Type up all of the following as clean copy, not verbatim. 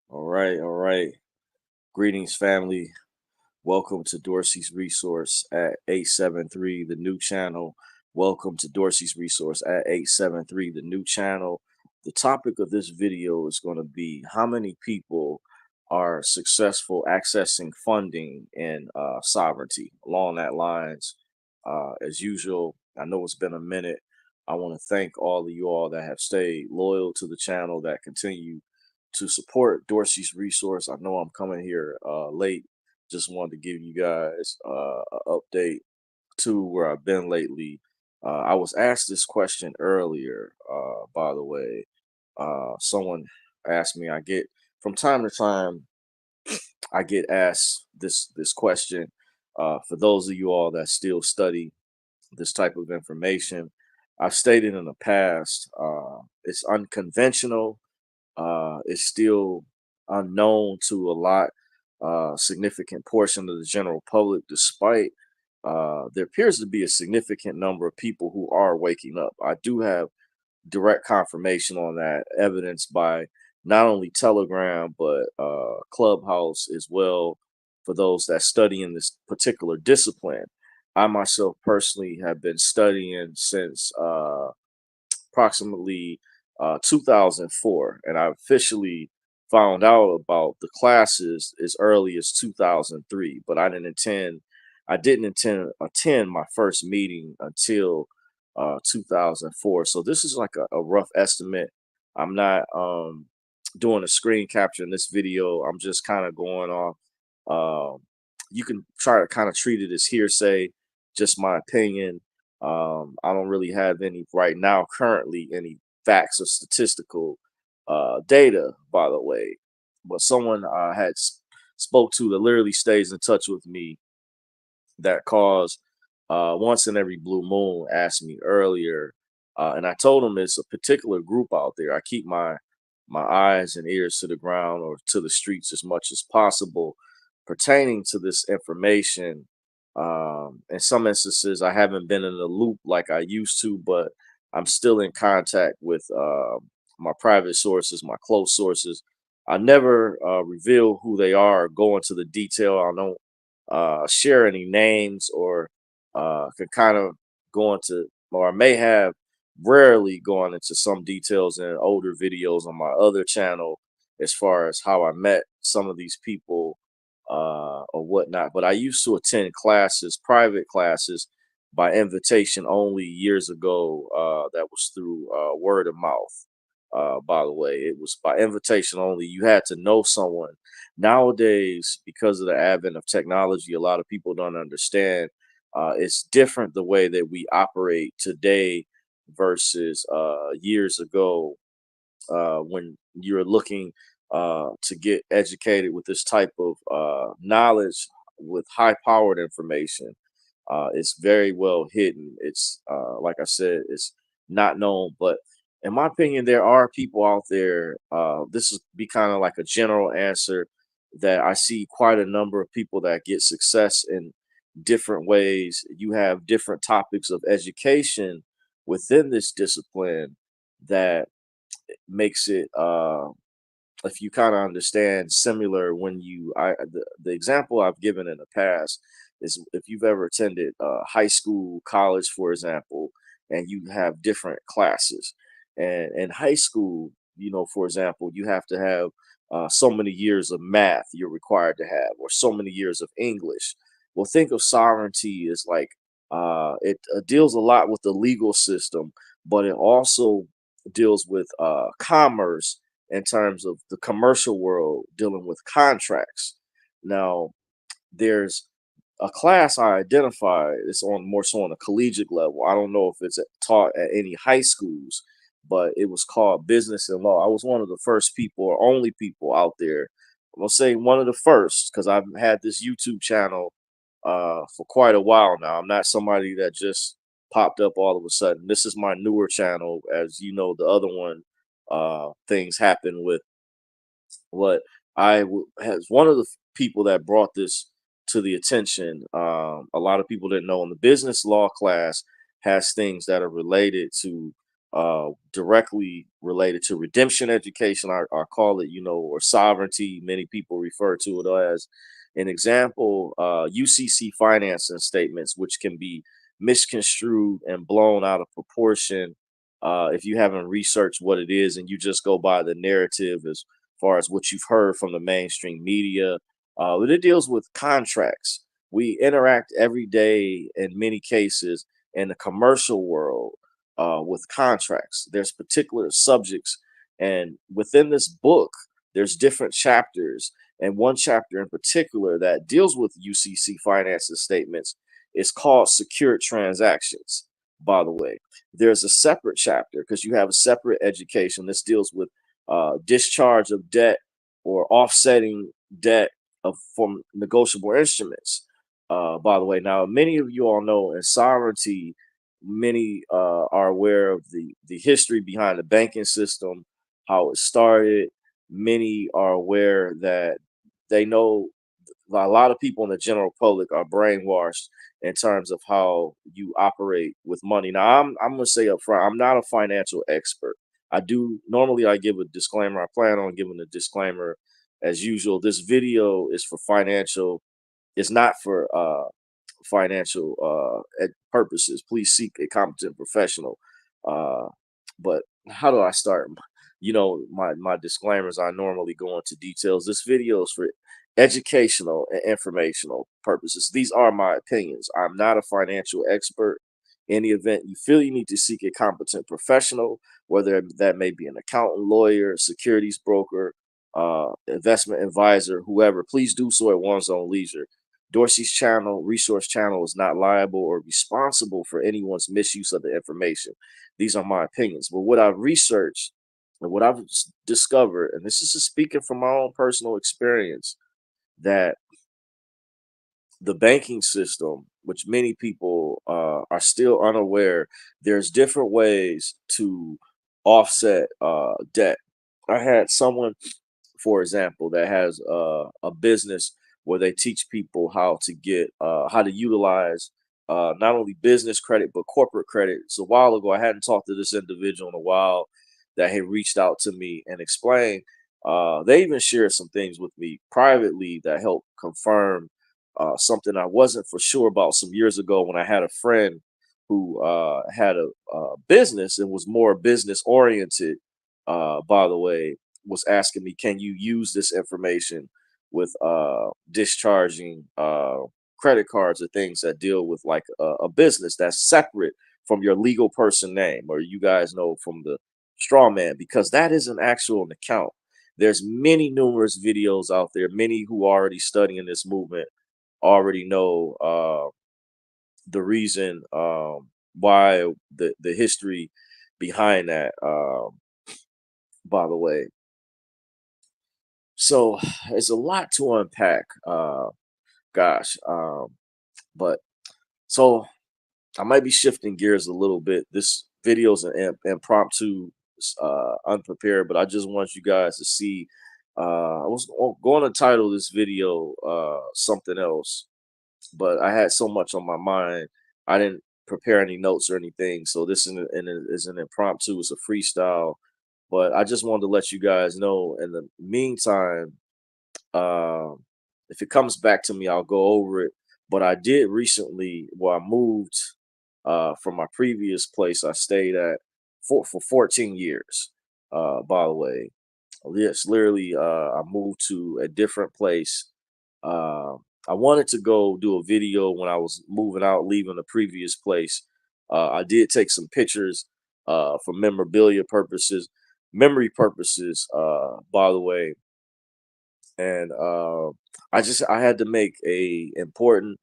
All right, all right. Greetings, family. Welcome to Dorsey's Resource at 873, the new channel. Welcome to Dorsey's Resource at 873, the new channel. The topic of this video is going to be how many people are successful accessing funding and sovereignty. Along that lines, as usual, I know it's been a minute. I want to thank all of you all that have stayed loyal to the channel, that continue to support Dorsey's Resource. I know I'm coming here late. Just wanted to give you guys an update to where I've been lately. I was asked this question earlier, by the way. Someone asked me. I get from time to time. I get asked this question. For those of you all that still study this type of information, I've stated in the past, it's unconventional. It's still unknown to a lot significant portion of the general public, despite there appears to be a significant number of people who are waking up. I do have direct confirmation on that, evidenced by not only Telegram but Clubhouse as well. For those that study in this particular discipline, I myself personally have been studying since approximately 2004, and I officially found out about the classes as early as 2003. But I didn't attend my first meeting until 2004. So this is like a rough estimate. I'm not doing a screen capture in this video. I'm just kind of going off. Um, you can try to kind of treat it as hearsay, just my opinion. I don't really have any right now, currently, any facts or statistical data, by the way. But someone spoke to that literally stays in touch with me, that calls once in every blue moon, asked me earlier, and I told him it's a particular group out there. I keep my eyes and ears to the ground or to the streets as much as possible pertaining to this information. In some instances, I haven't been in the loop like I used to, but I'm still in contact with my private sources, my close sources. I never reveal who they are or go into the detail. I don't share any names or can kind of go into, or I may have rarely gone into some details in older videos on my other channel as far as how I met some of these people or whatnot. But I used to attend classes, private classes, by invitation only years ago. That was through word of mouth. By the way, it was by invitation only. You had to know someone. Nowadays, because of the advent of technology, a lot of people don't understand. It's different the way that we operate today versus years ago, when you're looking to get educated with this type of knowledge with high powered information. It's very well hidden. It's like I said, it's not known. But in my opinion, there are people out there. This would be kind of like a general answer, that I see quite a number of people that get success in different ways. You have different topics of education within this discipline that makes it if you kind of understand, similar. When the example I've given in the past is, if you've ever attended high school, college, for example, and you have different classes. And in high school, for example, you have to have so many years of math you're required to have, or so many years of English. Well, think of sovereignty as like, it deals a lot with the legal system, but it also deals with commerce in terms of the commercial world, dealing with contracts. Now, there's a class I identify. It's on more so on a collegiate level. I don't know if it's taught at any high schools, but it was called business and law. I was one of the first people, or only people out there. I'm gonna say one of the first, because I've had this YouTube channel for quite a while now. I'm not somebody that just popped up all of a sudden. This is my newer channel. As you know, the other one, things happen with what has one of the people that brought this to the attention. A lot of people didn't know, in the business law class has things that are related to directly related to redemption education, I call it, or sovereignty. Many people refer to it as an example, UCC financing statements, which can be misconstrued and blown out of proportion if you haven't researched what it is and you just go by the narrative as far as what you've heard from the mainstream media. But it deals with contracts. We interact every day in many cases in the commercial world with contracts. There's particular subjects, and within this book, there's different chapters. And one chapter in particular that deals with UCC financing statements is called secured transactions. By the way, there's a separate chapter because you have a separate education. This deals with discharge of debt or offsetting debt from negotiable instruments. By the way, now many of you all know in sovereignty, many are aware of the history behind the banking system, how it started. Many are aware that they know a lot of people in the general public are brainwashed in terms of how you operate with money. Now, I'm gonna say up front, I'm not a financial expert. I do normally I give a disclaimer. I plan on giving a disclaimer as usual. This video is for financial. It's not for financial purposes. Please seek a competent professional. Uh, but how do I start? My disclaimers. I normally go into details. This video is for educational and informational purposes. These are my opinions. I'm not a financial expert. In the event you feel you need to seek a competent professional, whether that may be an accountant, lawyer, securities broker, investment advisor, whoever, please do so at one's own leisure. Dorsey's channel, Resource Channel, is not liable or responsible for anyone's misuse of the information. These are my opinions. But what I've researched and what I've discovered, and this is just speaking from my own personal experience, that the banking system, which many people are still unaware, there's different ways to offset debt. I had someone, for example, that has a business where they teach people how to utilize not only business credit but corporate credit. So a while ago, I hadn't talked to this individual in a while that had reached out to me and explained. They even shared some things with me privately that helped confirm something I wasn't for sure about some years ago when I had a friend who had a business and was more business oriented. By the way, was asking me, can you use this information with discharging credit cards or things that deal with like a business that's separate from your legal person name, or you guys know from the straw man, because that is an actual account. There's many numerous videos out there. Many who are already studying this movement already know the reason why the history behind that. By the way, so it's a lot to unpack. Gosh, but so I might be shifting gears a little bit. This video is an impromptu, unprepared, but I just want you guys to see. I was going to title this video something else, but I had so much on my mind, I didn't prepare any notes or anything. So this is an impromptu, it's a freestyle. But I just wanted to let you guys know. In the meantime, um, if it comes back to me, I'll go over it. But I did recently, I moved from my previous place I stayed at for 14 years. By the way, yes, literally, I moved to a different place. Uh, I wanted to go do a video when I was moving out, leaving the previous place. I did take some pictures for memorabilia purposes, memory purposes. By the way, and I had to make a important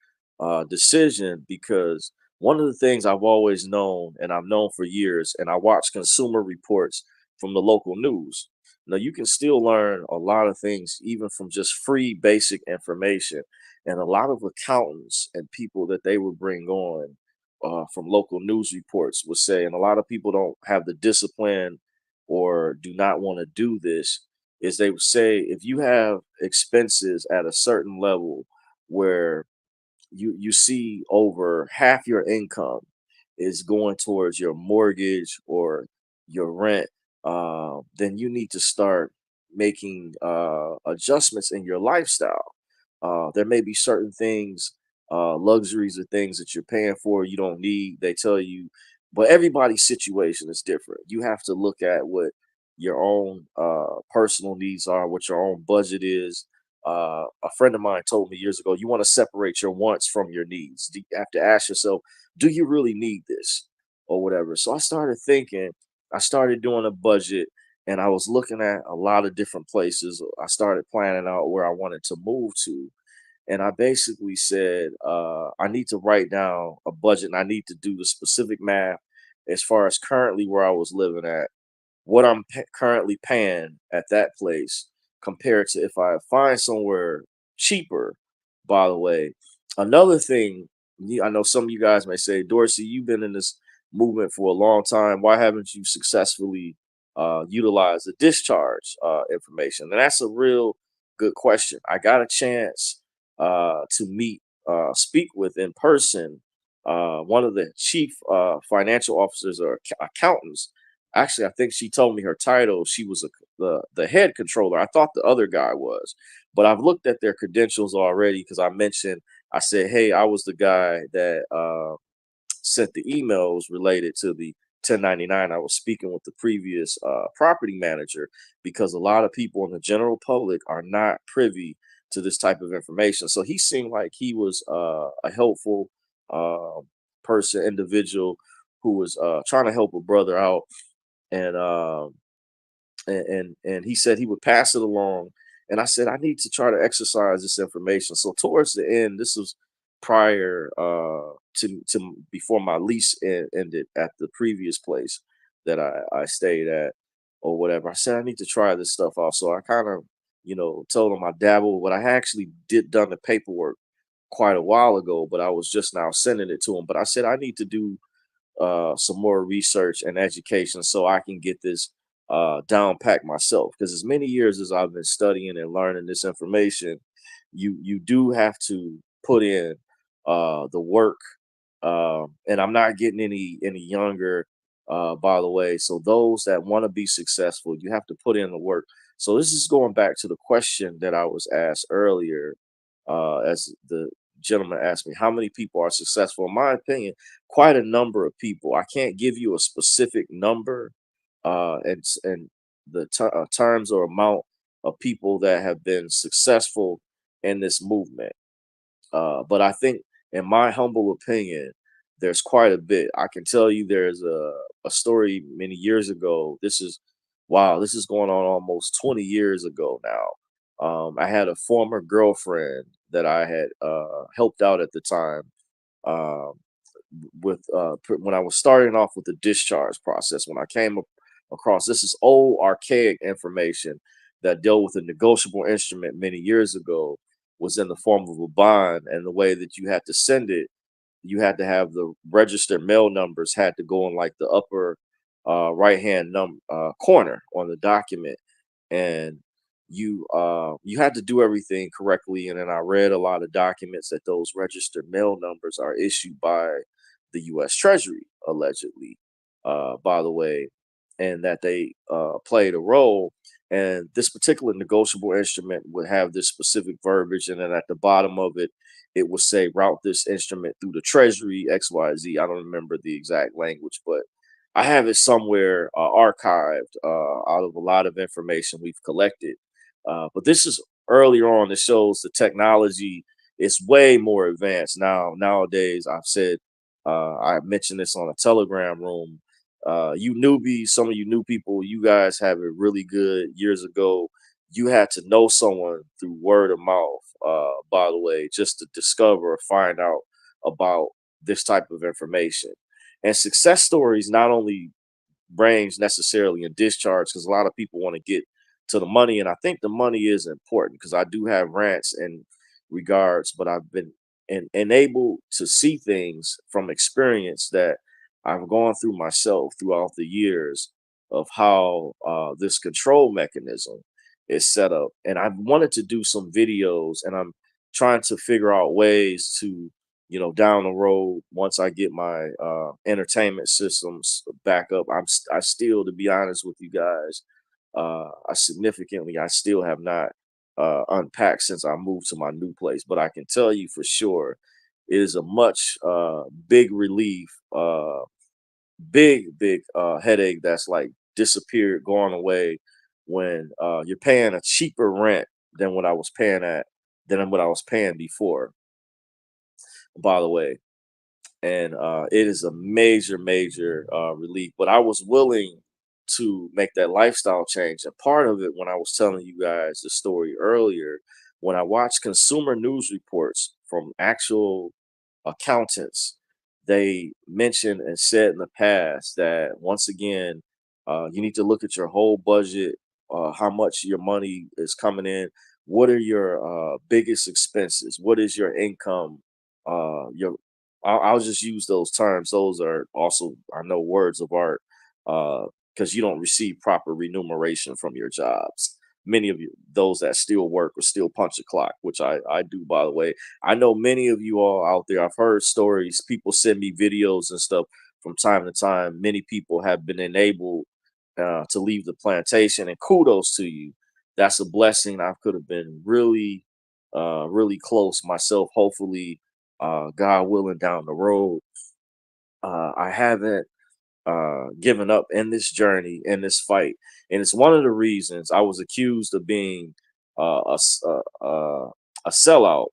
decision because one of the things I've always known and I've known for years, and I watch consumer reports from the local news. Now you can still learn a lot of things even from just free basic information, and a lot of accountants and people that they would bring on from local news reports would say, and a lot of people don't have the discipline or do not want to do this, is they would say if you have expenses at a certain level where you see over half your income is going towards your mortgage or your rent, then you need to start making adjustments in your lifestyle. There may be certain things, luxuries or things that you're paying for you don't need. They tell you, but everybody's situation is different. You have to look at what your own personal needs are, what your own budget is. A friend of mine told me years ago, you want to separate your wants from your needs. You have to ask yourself, do you really need this or whatever? So I started thinking, I started doing a budget and I was looking at a lot of different places. I started planning out where I wanted to move to. And I basically said, I need to write down a budget and I need to do the specific math as far as currently where I was living at, what I'm currently paying at that place compared to if I find somewhere cheaper. By the way, another thing, I know some of you guys may say, Dorsey, you've been in this movement for a long time. Why haven't you successfully utilized the discharge information? And that's a real good question. I got a chance to speak with in person one of the chief financial officers or accountants. Actually, I think she told me her title. She was the head controller. I thought the other guy was, but I've looked at their credentials already because I mentioned. I said, "Hey, I was the guy that sent the emails related to the 1099." I was speaking with the previous property manager because a lot of people in the general public are not privy to this type of information. So he seemed like he was a helpful uh, individual who was trying to help a brother out, and and he said he would pass it along. And I said I need to try to exercise this information. So towards the end, this was prior to before my lease ended at the previous place that I stayed at or whatever. I said I need to try this stuff out. So I kind of, told him I dabbled. What I actually did done the paperwork quite a while ago, but I was just now sending it to him. But I said I need to do some more research and education so I can get this down pack myself. Because as many years as I've been studying and learning this information, you do have to put in the work. And I'm not getting any younger, by the way. So those that want to be successful, you have to put in the work. So this is going back to the question that I was asked earlier, as the gentleman asked me, how many people are successful? In my opinion, quite a number of people. I can't give you a specific number, and the terms or amount of people that have been successful in this movement. But I think, in my humble opinion, there's quite a bit. I can tell you there's a story many years ago. Wow, this is going on almost 20 years ago now. I had a former girlfriend that I had helped out at the time, um, when I was starting off with the discharge process. When I came across this is old archaic information that dealt with a negotiable instrument many years ago, was in the form of a bond, and the way that you had to send it, you had to have the registered mail numbers had to go in like the upper right hand corner on the document, and you had to do everything correctly. And then I read a lot of documents that those registered mail numbers are issued by the U.S. Treasury, allegedly, by the way, and that they played a role. And this particular negotiable instrument would have this specific verbiage, and then at the bottom of it, it would say route this instrument through the Treasury XYZ. I don't remember the exact language, but I have it somewhere archived out of a lot of information we've collected. But this is earlier on. It shows the technology is way more advanced now. Nowadays, I've said I mentioned this on a Telegram room. You newbies, some of you new people, you guys have it really good. Years ago, you had to know someone through word of mouth. By the way, just to discover or find out about this type of information. And success stories not only range necessarily in discharge, because a lot of people want to get to the money, and I think the money is important because I do have rants in regards, but I've been enabled to see things from experience that I've gone through myself throughout the years of how this control mechanism is set up. And I wanted to do some videos, and I'm trying to figure out ways to down the road, once I get my entertainment systems back up, I still, to be honest with you guys, I still have not unpacked since I moved to my new place. But I can tell you for sure, it is a much big relief, big headache that's like disappeared, gone away when you're paying a cheaper rent than what I was paying at than what I was paying before. By the way, and it is a major relief. But I was willing to make that lifestyle change, and part of it, when I was telling you guys the story earlier, when I watched consumer news reports from actual accountants, they mentioned and said in the past that once again, you need to look at your whole budget, how much your money is coming in, what are your biggest expenses, what is your income, your I'll just use those terms. Those are also, I know, words of art, because you don't receive proper remuneration from your jobs. Many of you, those that still work or still punch a clock, which I do, by the way. I know many of you all out there, I've heard stories, people send me videos and stuff from time to time. Many people have been enabled to leave the plantation, and kudos to you. That's a blessing. I could have been really close myself. Hopefully, God willing, down the road, I haven't given up in this journey, in this fight, and it's one of the reasons I was accused of being a sellout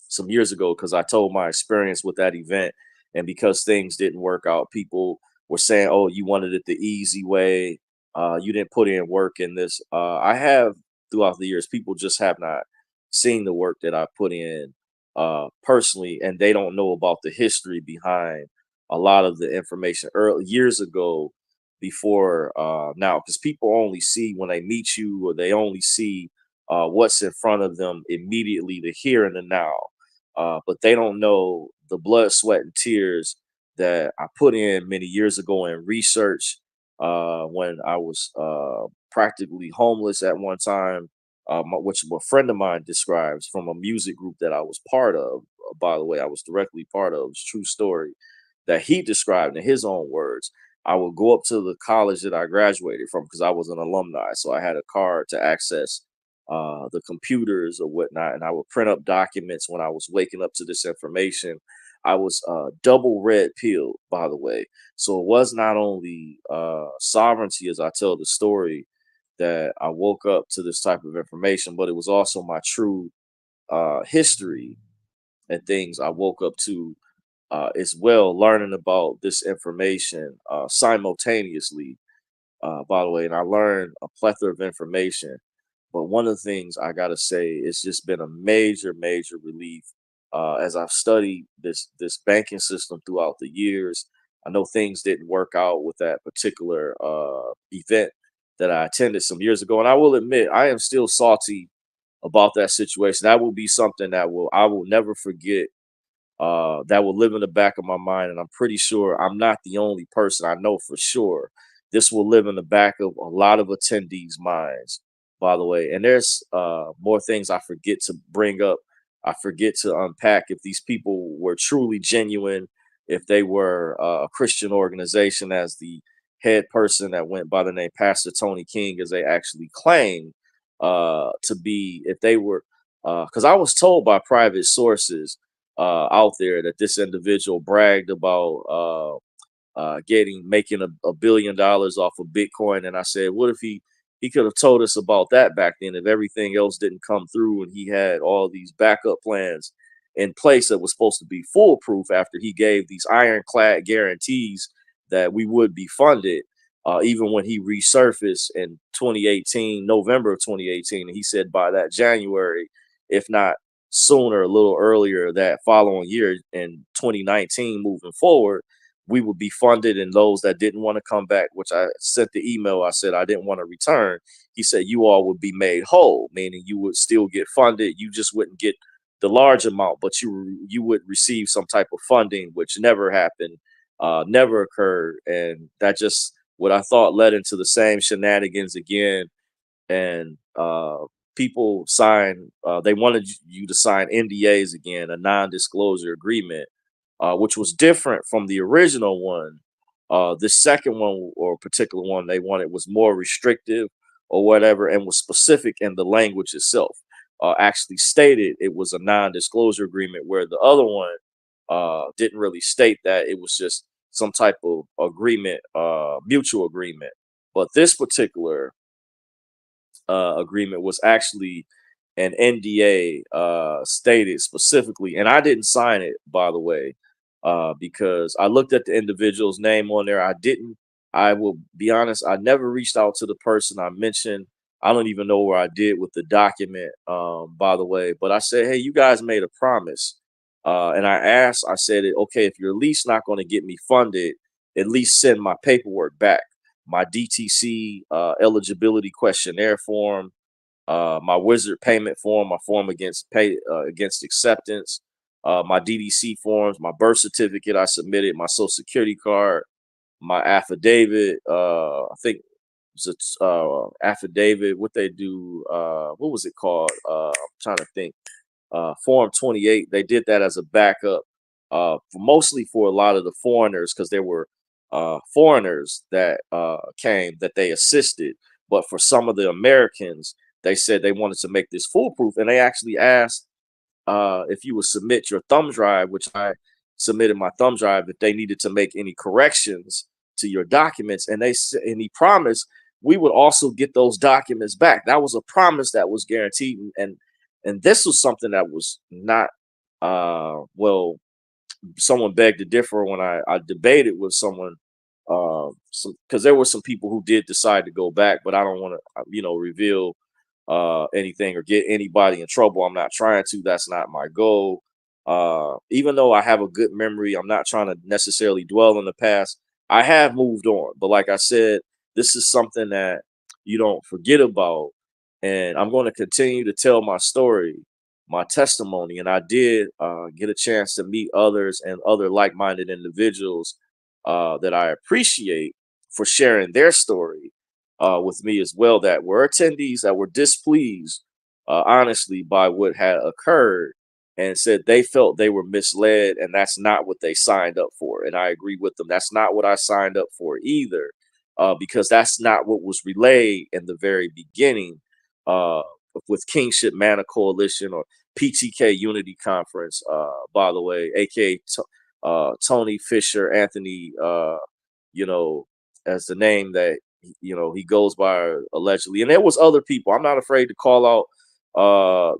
some years ago, because I told my experience with that event, and because things didn't work out, people were saying, "Oh, you wanted it the easy way. You didn't put in work in this." I have, throughout the years. People just have not seen the work that I put in personally, and they don't know about the history behind a lot of the information early years ago. Before now, because people only see when they meet you, or they only see what's in front of them immediately, the here and the now, but they don't know the blood, sweat, and tears that I put in many years ago in research, when I was practically homeless at one time, which a friend of mine describes from a music group that I was part of. By the way, I was directly part of. It's a true story that he described in his own words. I would go up to the college that I graduated from, because I was an alumni, so I had a card to access the computers or whatnot, and I would print up documents when I was waking up to this information. I was double red pilled, by the way. So it was not only sovereignty, as I tell the story, that I woke up to this type of information, but it was also my true history and things I woke up to as well, learning about this information simultaneously, by the way. And I learned a plethora of information. But one of the things I gotta say, it's just been a major relief as I've studied this banking system throughout the years. I know things didn't work out with that particular event that I attended some years ago, and I will admit I am still salty about that situation. That will be something that will I will never forget, that will live in the back of my mind. And I'm pretty sure I'm not the only person. I know for sure this will live in the back of a lot of attendees' minds, by the way. And there's more things I forget to bring up. I forget to unpack if these people were truly genuine, if they were a Christian organization, as the head person that went by the name Pastor Tony King, as they actually claim to be, if they were, because I was told by private sources out there that this individual bragged about getting making $1 billion off of Bitcoin, and I said, what if he could have told us about that back then, if everything else didn't come through, and he had all these backup plans in place that was supposed to be foolproof after he gave these ironclad guarantees that we would be funded. Even when he resurfaced in 2018, November of 2018, and he said by that January, if not sooner, a little earlier, that following year in 2019, moving forward, we would be funded. And those that didn't want to come back, which I sent the email, I said I didn't want to return. He said you all would be made whole, meaning you would still get funded. You just wouldn't get the large amount, but you would receive some type of funding, which never happened, never occurred. And that just, what I thought, led into the same shenanigans again. And people sign. They wanted you to sign NDAs again, a non-disclosure agreement, which was different from the original one. This second one, or particular one they wanted, was more restrictive or whatever, and was specific in the language itself. Actually stated it was a non-disclosure agreement, where the other one didn't really state that. It was just some type of agreement, mutual agreement. But this particular agreement was actually an NDA, stated specifically, and I didn't sign it, by the way, because I looked at the individual's name on there. I didn't. I will be honest. I never reached out to the person I mentioned. I don't even know where I did with the document, by the way. But I said, hey, you guys made a promise, and I asked. I said, okay, if you're at least not going to get me funded, at least send my paperwork back, my DTC eligibility questionnaire form, my Wizard payment form, my form against acceptance, my DDC forms, my birth certificate I submitted, my social security card, my affidavit. I think it's affidavit. What they do? What was it called? I'm trying to think. Form 28. They did that as a backup, mostly for a lot of the foreigners, because there were foreigners that came that they assisted. But for some of the Americans, they said they wanted to make this foolproof, and they actually asked if you would submit your thumb drive, which I submitted my thumb drive, if they needed to make any corrections to your documents, and and he promised we would also get those documents back. That was a promise that was guaranteed, and this was something that was not well. Someone begged to differ when I debated with someone, because there were some people who did decide to go back, but I don't want to reveal anything or get anybody in trouble. I'm not trying to. That's not my goal. Even though I have a good memory, I'm not trying to necessarily dwell in the past. I have moved on, but like I said, this is something that you don't forget about, and I'm going to continue to tell my story, my testimony. And I did get a chance to meet others and other like-minded individuals that I appreciate for sharing their story with me as well, that were attendees that were displeased, honestly, by what had occurred, and said they felt they were misled, and that's not what they signed up for. And I agree with them. That's not what I signed up for either, because that's not what was relayed in the very beginning, uh, with Kingship Mana Coalition, or PTK Unity Conference, by the way, aka Tony Fisher Anthony, you know, as the name that he goes by allegedly. And there was other people. I'm not afraid to call out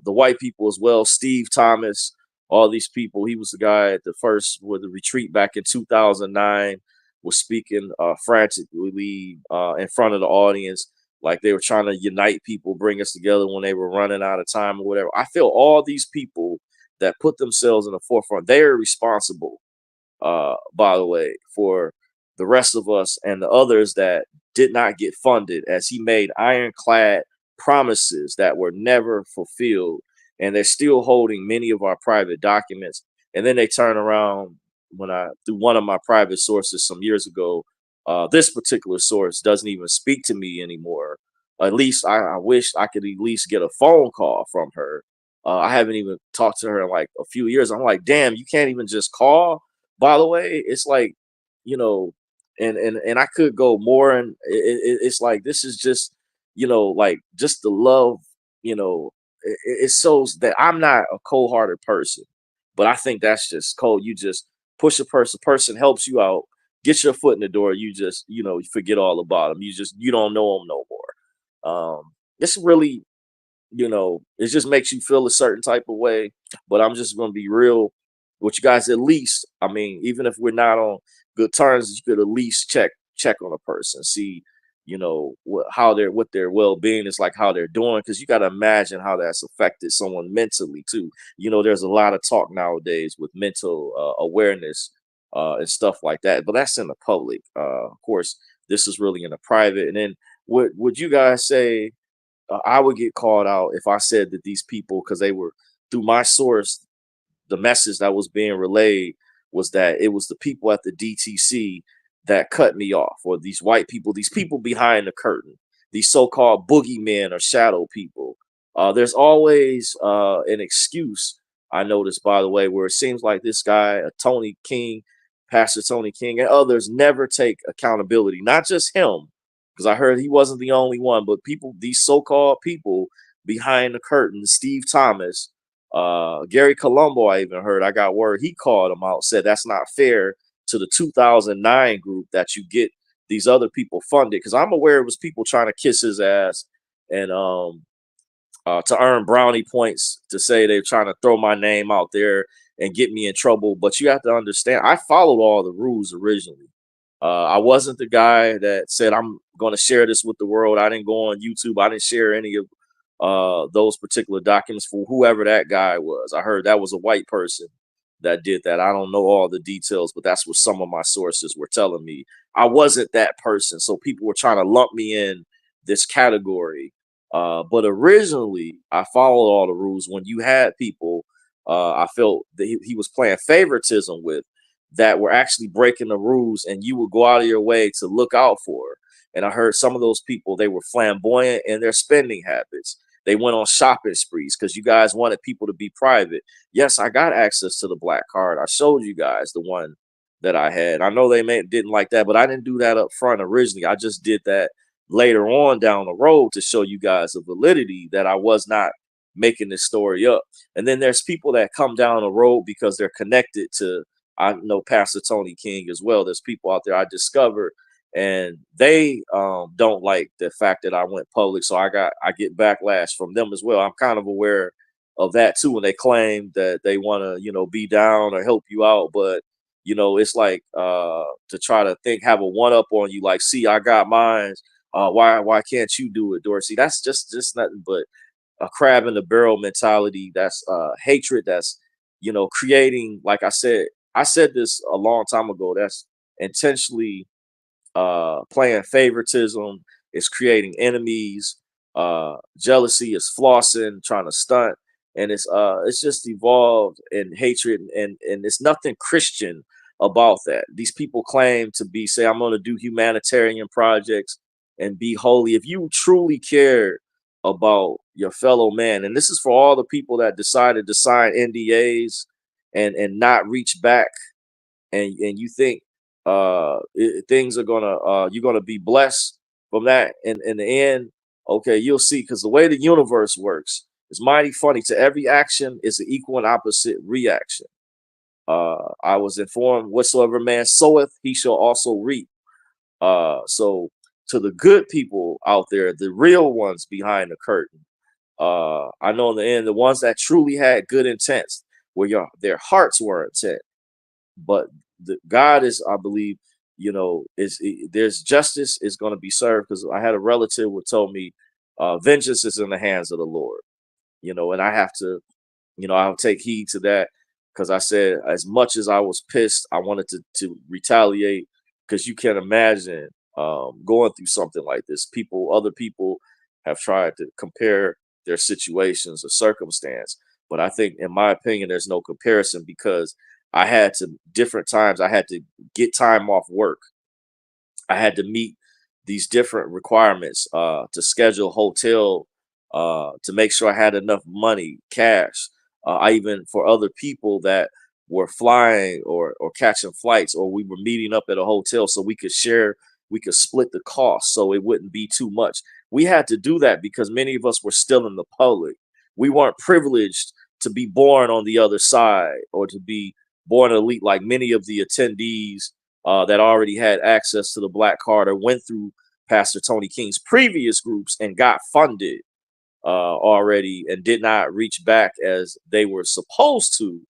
the white people as well. Steve Thomas, all these people. He was the guy at the first with the retreat back in 2009, was speaking frantically in front of the audience, like they were trying to unite people, bring us together when they were running out of time or whatever. I feel all these people that put themselves in the forefront, they are responsible, by the way, for the rest of us and the others that did not get funded, as he made ironclad promises that were never fulfilled. And they're still holding many of our private documents. And then they turn around, when through one of my private sources some years ago, this particular source doesn't even speak to me anymore. At least I wish I could at least get a phone call from her. I haven't even talked to her in like a few years. I'm like, damn, you can't even just call. By the way, it's like, you know, and I could go more, and it's like, this is just, like, just the love, it shows that I'm not a cold-hearted person, but I think that's just cold. You just push a person helps you out, get your foot in the door, you just, you forget all about them. You don't know them no more. It's really, it just makes you feel a certain type of way. But I'm just gonna be real with you guys. At least, I mean, even if we're not on good terms, you could at least check on a person, see, what their well-being is like, how they're doing, because you got to imagine how that's affected someone mentally too. There's a lot of talk nowadays with mental awareness and stuff like that, but that's in the public. Of course, this is really in the private. And then, would you guys say I would get called out if I said that these people, because they were, through my source, the message that was being relayed was that it was the people at the DTC that cut me off, or these white people, these people behind the curtain, these so-called boogeymen or shadow people, There's always an excuse, I noticed, by the way, where it seems like this guy, Tony King, Pastor Tony King, and others never take accountability. Not just him, because I heard he wasn't the only one, but people, these so-called people behind the curtain, Steve Thomas, Gary Colombo, I even heard, I got word, he called him out, said that's not fair to the 2009 group that you get these other people funded. Because I'm aware it was people trying to kiss his ass and to earn brownie points, to say they're trying to throw my name out there and get me in trouble. But you have to understand, I followed all the rules originally. I wasn't the guy that said I'm going to share this with the world. I didn't go on YouTube. I didn't share any of those particular documents for whoever that guy was. I heard that was a white person that did that. I don't know all the details, but that's what some of my sources were telling me. I wasn't that person. So people were trying to lump me in this category. But originally, I followed all the rules. When you had people, I felt that he was playing favoritism with, that were actually breaking the rules, and you would go out of your way to look out for. And I heard some of those people, they were flamboyant in their spending habits. They went on shopping sprees because you guys wanted people to be private. Yes, I got access to the black card. I showed you guys the one that I had. I know didn't like that, but I didn't do that up front originally. I just did that later on down the road to show you guys the validity that I was not making this story up. And then there's people that come down the road because they're connected to, I know, Pastor Tony King as well. There's people out there I discovered, and they don't like the fact that I went public. So I get backlash from them as well. I'm kind of aware of that too, when they claim that they want to, be down or help you out. But it's like to try to have a one up on you, like, see, I got mine. Why can't you do it, Dorsey? That's just nothing but a crab in the barrel mentality. That's hatred. That's creating, like I said this a long time ago. That's intentionally playing favoritism. Is creating enemies. Jealousy is flossing, trying to stunt, and it's just evolved in hatred, and it's nothing Christian about that. These people claim to say, I'm going to do humanitarian projects and be holy. If you truly care about your fellow man, and this is for all the people that decided to sign NDAs and not reach back, and you think things are gonna you're gonna be blessed from that in the end. Okay, you'll see, because the way the universe works is mighty funny. To every action is an equal and opposite reaction. I was informed, whatsoever man soweth, he shall also reap. So to the good people out there, the real ones behind the curtain, I know in the end, the ones that truly had good intents, where their hearts were intent, but God is, I believe, there's justice is going to be served. Because I had a relative who told me, vengeance is in the hands of the Lord, and I have to, I'll take heed to that, because I said, as much as I was pissed, I wanted to retaliate, because you can imagine going through something like this. Other people have tried to compare their situations or circumstance, but I think, in my opinion, there's no comparison, because different times I had to get time off work. I had to meet these different requirements to schedule hotel, to make sure I had enough money, cash. I even, for other people that were flying or catching flights, or we were meeting up at a hotel, so we could split the cost so it wouldn't be too much. We had to do that because many of us were still in the public. We weren't privileged to be born on the other side, or to be born elite like many of the attendees that already had access to the black card, or went through Pastor Tony King's previous groups and got funded already, and did not reach back as they were supposed to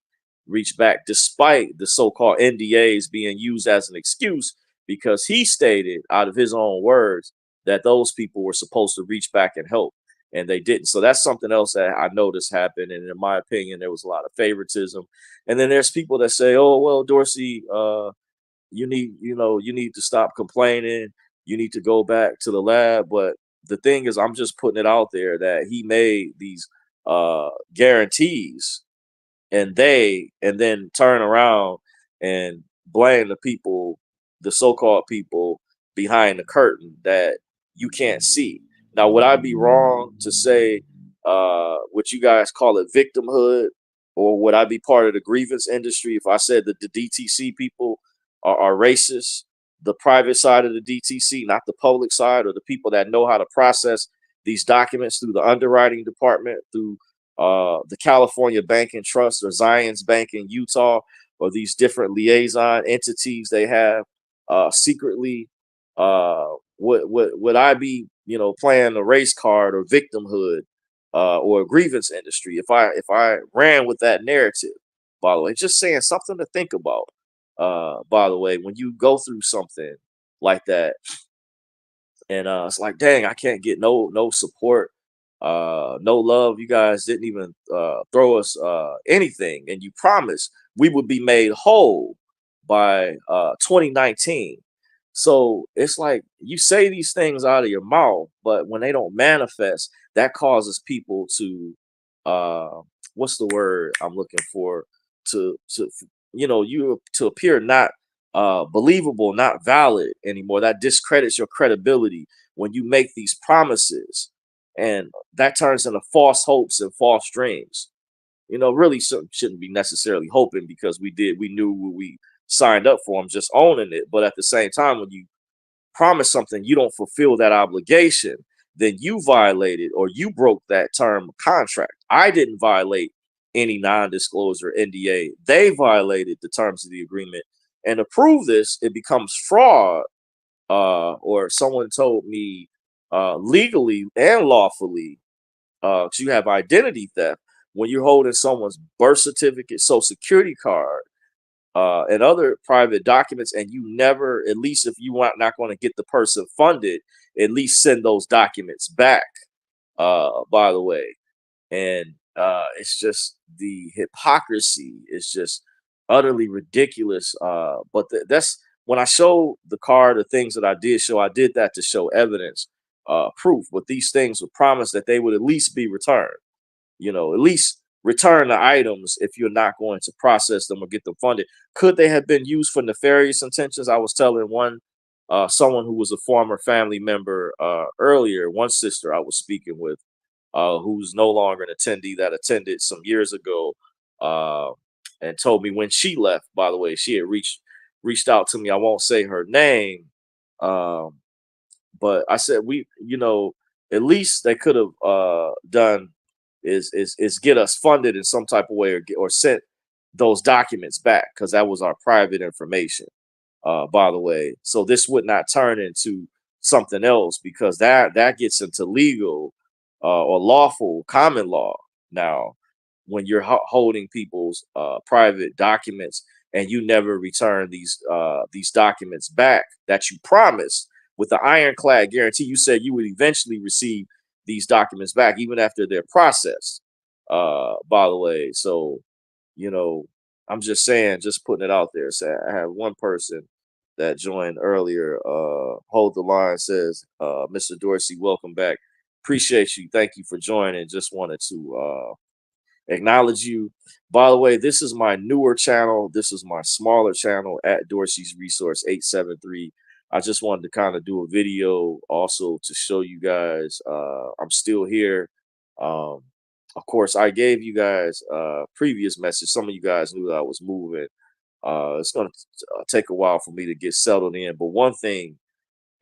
reach back, despite the so-called NDAs being used as an excuse, because he stated out of his own words that those people were supposed to reach back and help, and they didn't. So that's something else that I noticed happened. And in my opinion, there was a lot of favoritism. And then there's people that say, oh, well, Dorsey, you need to stop complaining. You need to go back to the lab. But the thing is, I'm just putting it out there that he made these guarantees, and then turn around and blame the people, the so-called people behind the curtain that you can't see. Now, would I be wrong to say would you guys call it victimhood, or would I be part of the grievance industry if I said that the DTC people are racist? The private side of the DTC, not the public side, or the people that know how to process these documents through the underwriting department, through the California Bank and Trust or Zions Bank in Utah, or these different liaison entities they have secretly. Would I be, playing a race card or victimhood or a grievance industry if I ran with that narrative? By the way, just saying, something to think about. By the way, when you go through something like that, and it's like, dang, I can't get no support, no love. You guys didn't even throw us anything, and you promised we would be made whole by 2019. So it's like you say these things out of your mouth, but when they don't manifest, that causes people to what's the word I'm looking for, to you to appear not believable, not valid anymore. That discredits your credibility when you make these promises, and that turns into false hopes and false dreams. Really shouldn't be necessarily hoping, because we knew what we signed up for. I'm just owning it. But at the same time, when you promise something, you don't fulfill that obligation, then you violated, or you broke that term of contract. I didn't violate any non-disclosure NDA. They violated the terms of the agreement. And to prove this, it becomes fraud, or someone told me legally and lawfully, 'cause you have identity theft when you're holding someone's birth certificate, social security card, and other private documents, and you never, at least if you are not going to get the person funded, at least send those documents back. By the way, and it's just the hypocrisy is just utterly ridiculous. But that's when I show the card, the things that I did show. I did that to show evidence, proof. But these things were promised that they would at least be returned. At least return the items if you're not going to process them or get them funded. Could they have been used for nefarious intentions? I was telling someone who was a former family member earlier, one sister I was speaking with, who's no longer an attendee, that attended some years ago, uh, and told me when she left. By the way, she had reached out to me. I won't say her name, um, but I said, at least they could have done is get us funded in some type of way, or sent those documents back, because that was our private information. By the way, so this would not turn into something else, because that gets into legal or lawful common law now, when you're holding people's private documents, and you never return these documents back that you promised with the ironclad guarantee. You said you would eventually receive these documents back, even after they're processed. By the way, so you know, I'm just saying, just putting it out there. So I have one person that joined earlier. Hold the line says, Mr. Dorsey, welcome back. Appreciate you. Thank you for joining. Just wanted to acknowledge you. By the way, this is my newer channel. This is my smaller channel at Dorsey's Resource 873. I just wanted to kind of do a video also to show you guys I'm still here. Um, of course, I gave you guys a previous message. Some of you guys knew that I was moving. It's going to take a while for me to get settled in. But one thing,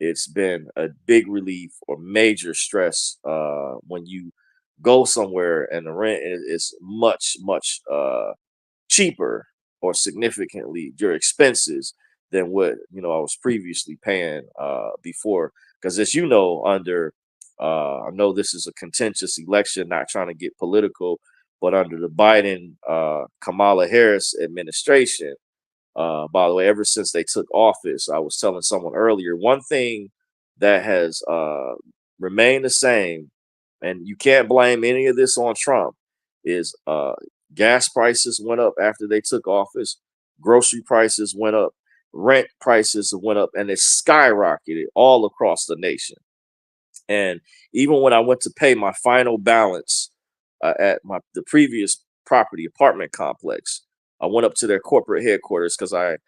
it's been a big relief or major stress when you go somewhere and the rent is much, much cheaper, or significantly your expenses, than what I was previously paying before. Because as you know, under I know this is a contentious election, not trying to get political, but under the Biden Kamala Harris administration, by the way, ever since they took office, I was telling someone earlier, one thing that has remained the same, and you can't blame any of this on Trump, is gas prices went up after they took office, grocery prices went up, rent prices went up, and it skyrocketed all across the nation. And even when I went to pay my final balance at the previous property apartment complex, I went up to their corporate headquarters because I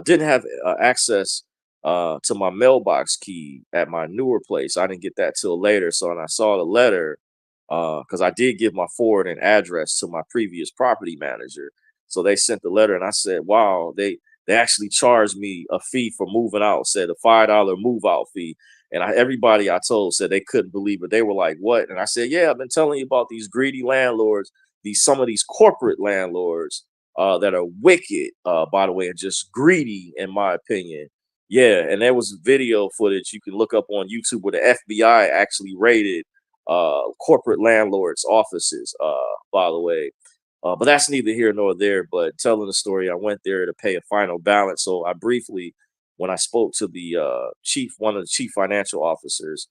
didn't have access to my mailbox key at my newer place. I didn't get that till later. So when I saw the letter, because I did give my forwarding address to my previous property manager. So they sent the letter, and I said, "Wow, they actually charged me a fee for moving out. Said a $5 move out fee." And everybody I told said they couldn't believe it. They were like, "What?" And I said, "Yeah, I've been telling you about these greedy landlords, some of these corporate landlords that are wicked, by the way, and just greedy, in my opinion." Yeah, and there was video footage you can look up on YouTube where the FBI actually raided corporate landlords' offices, by the way. But that's neither here nor there. But telling the story, I went there to pay a final balance. So I briefly, when I spoke to the one of the chief financial officers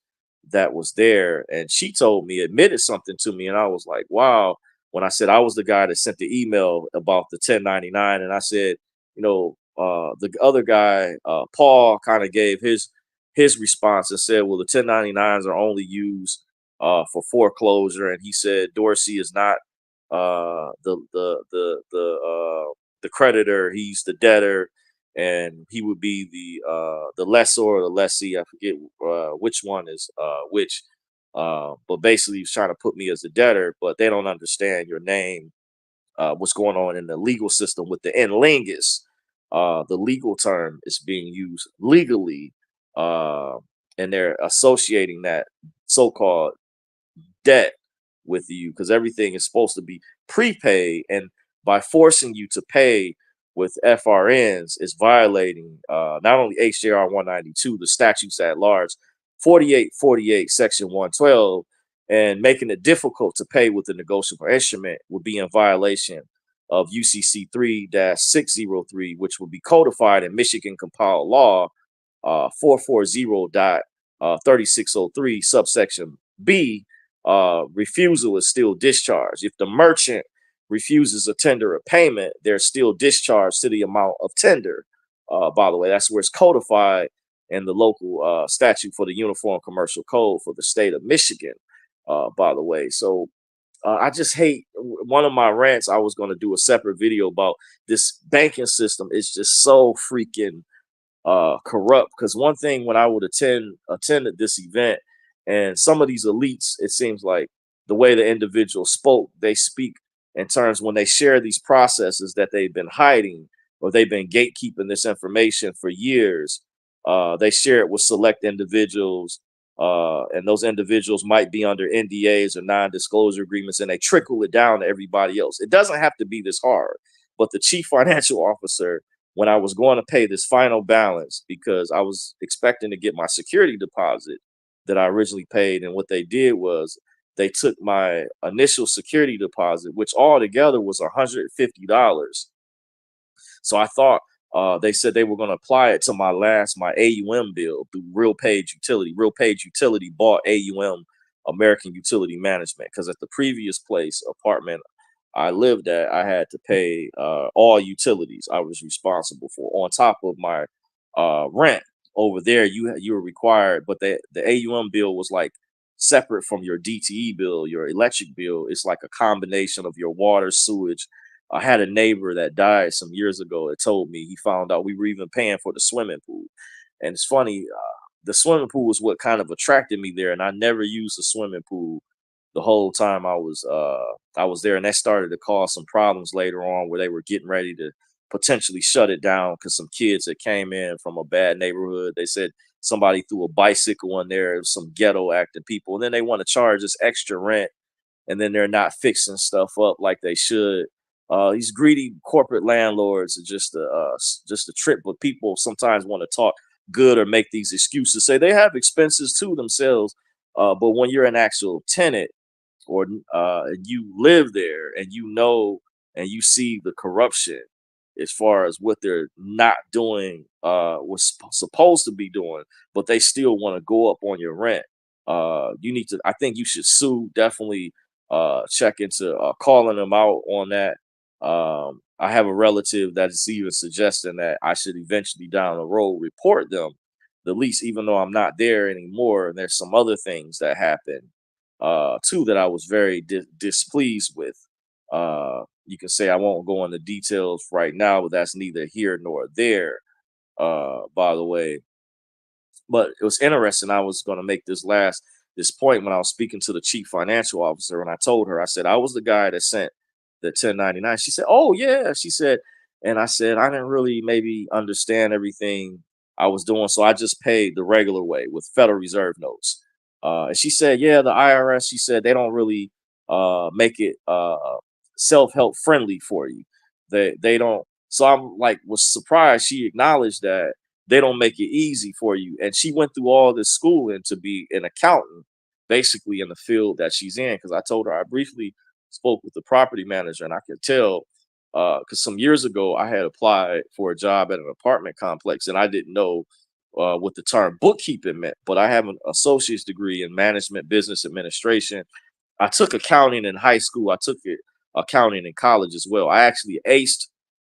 that was there, and she told me, admitted something to me, and I was like, wow. When I said I was the guy that sent the email about the 1099, and I said, the other guy, Paul, kind of gave his response and said, well, the 1099s are only used for foreclosure, and he said Dorsey is not the creditor; he's the debtor, and he would be the lessor or the lessee. I forget which one is which. But basically, he's trying to put me as the debtor, but they don't understand your name, what's going on in the legal system with the in lingus. The legal term is being used legally, uh, and they're associating that so-called debt with you because everything is supposed to be prepaid, and by forcing you to pay with FRNs is violating not only HJR 192, the statutes at large, 4848 section 112, and making it difficult to pay with a negotiable instrument would be in violation of UCC 3-603, which will be codified in Michigan compiled law 440.3603 subsection B. Refusal is still discharge. If the merchant refuses a tender of payment, they're still discharged to the amount of tender. By the way, that's where it's codified in the local statute for the Uniform Commercial Code for the state of Michigan. By the way, so I just hate one of my rants. I was going to do a separate video about this banking system. It's just so freaking corrupt. Because one thing, when I would attended this event, and some of these elites, it seems like the way the individual spoke, they speak in terms when they share these processes that they've been hiding or they've been gatekeeping this information for years. They share it with select individuals, and those individuals might be under NDAs or non-disclosure agreements, and they trickle it down to everybody else. It doesn't have to be this hard, but the chief financial officer, when I was going to pay this final balance, because I was expecting to get my security deposit that I originally paid, and what they did was they took my initial security deposit, which altogether was $150. So I thought they said they were going to apply it to my AUM bill through Real Page Utility. Real Page Utility bought AUM, American Utility Management, because at the previous apartment I lived at, I had to pay all utilities I was responsible for on top of my rent. Over there, you were required, but the AUM bill was like separate from your DTE bill, your electric bill. It's like a combination of your water, sewage. I had a neighbor that died some years ago that told me he found out we were even paying for the swimming pool. And it's funny, the swimming pool was what kind of attracted me there, and I never used the swimming pool the whole time I was there, and that started to cause some problems later on where they were getting ready to potentially shut it down because some kids that came in from a bad neighborhood, they said somebody threw a bicycle in there, some ghetto acting people, and then they want to charge us extra rent, and then they're not fixing stuff up like they should. These greedy corporate landlords are just a trip, but people sometimes want to talk good or make these excuses, say they have expenses too themselves. But when you're an actual tenant, or you live there and you know and you see the corruption as far as what they're not doing, was supposed to be doing, but they still want to go up on your rent. You need to, I think you should sue, definitely check into calling them out on that. I have a relative that is even suggesting that I should eventually down the road report them, the least, even though I'm not there anymore. And there's some other things that happen too that I was very displeased with. You can say I won't go into details right now, but that's neither here nor there. By the way, but it was interesting. I was going to make this last this point when I was speaking to the chief financial officer, and I told her, I said, I was the guy that sent the 1099. She said, oh yeah. She said, and I said, I didn't really maybe understand everything I was doing. So I just paid the regular way with Federal Reserve notes. And she said, yeah, the IRS, she said, they don't really make it self-help friendly for you. They don't. So I'm like, was surprised she acknowledged that they don't make it easy for you. And she went through all this schooling to be an accountant, basically in the field that she's in. Because I told her I briefly spoke with the property manager, and I could tell because some years ago I had applied for a job at an apartment complex, and I didn't know what the term bookkeeping meant. But I have an associate's degree in management business administration. I took accounting in high school. I took accounting in college as well. I actually aced